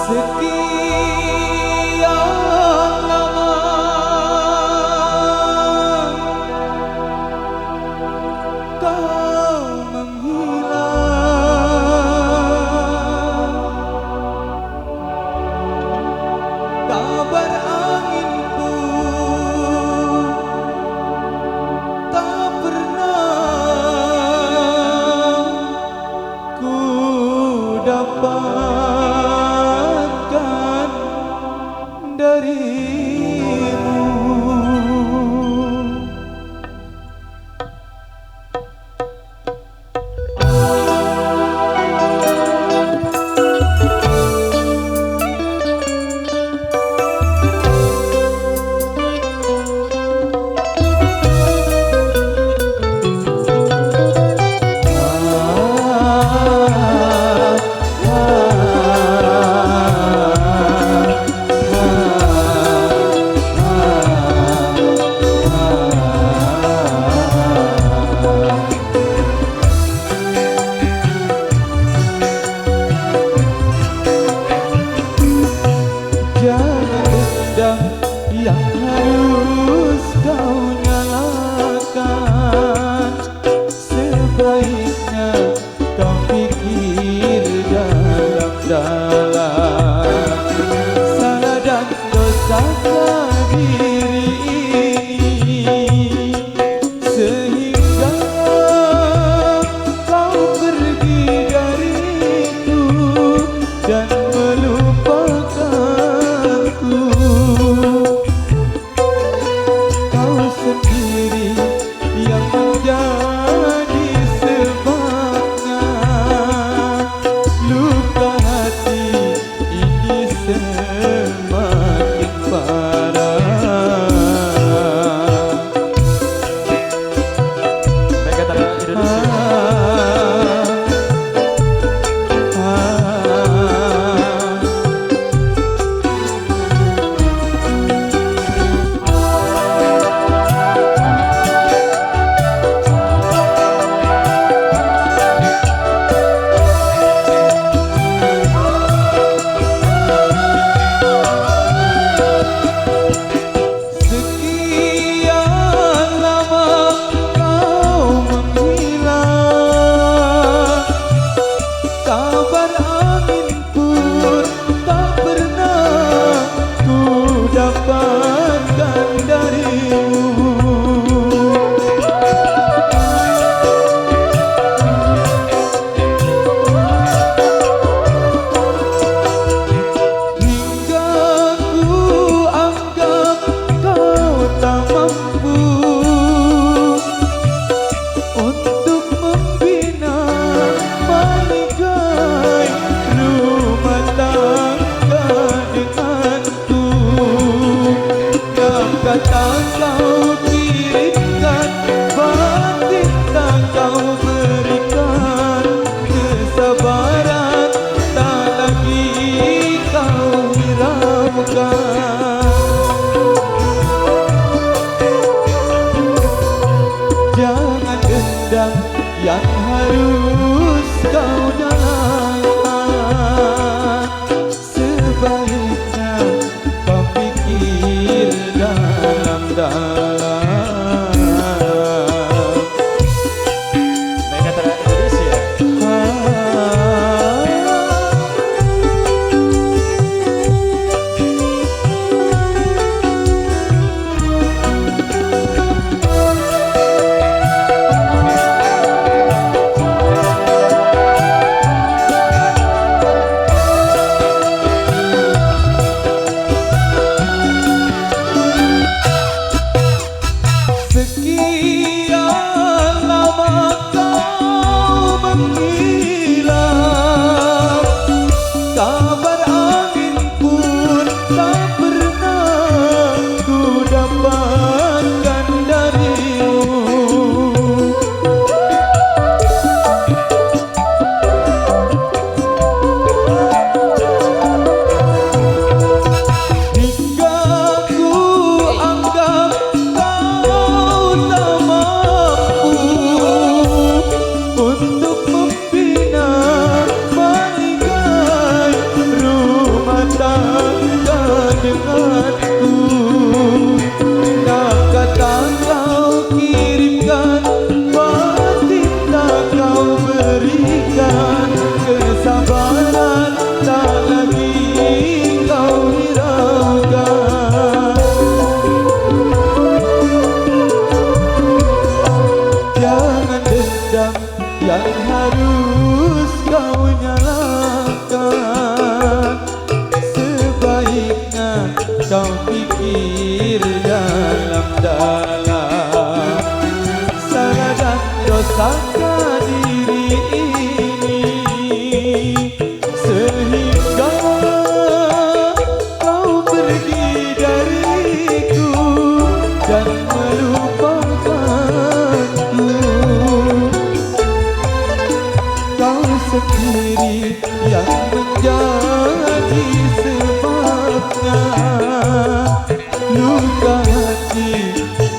Sekian lama kau menghilang, kabar angin pun tak pernah ku dapatkan darimu. Yang harus kau nyalakan, sebaiknya kau pikir dalam-dalam. Salah dan dosakah diri ini sehingga kau pergi dariku dan melupakanku. Sendiri yang menjadi sebabnya luka hati sendiri yang menjadi sebabnya luka hati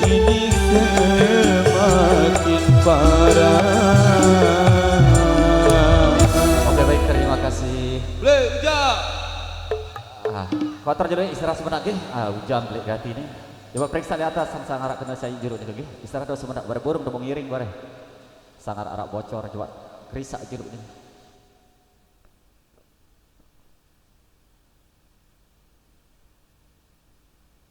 ini semakin parah. Oke baik, terima kasih. Belajar. Kotor jadi istirahat sebentar lagi. Hujan belik gati ini. Coba periksa di atas sang arak kena saya jeruk ini lagi. Istirahat dulu sebentar. Bare burung udah mau ngiring bare. Sang arak bocor coba. Kerisak jeruk ini.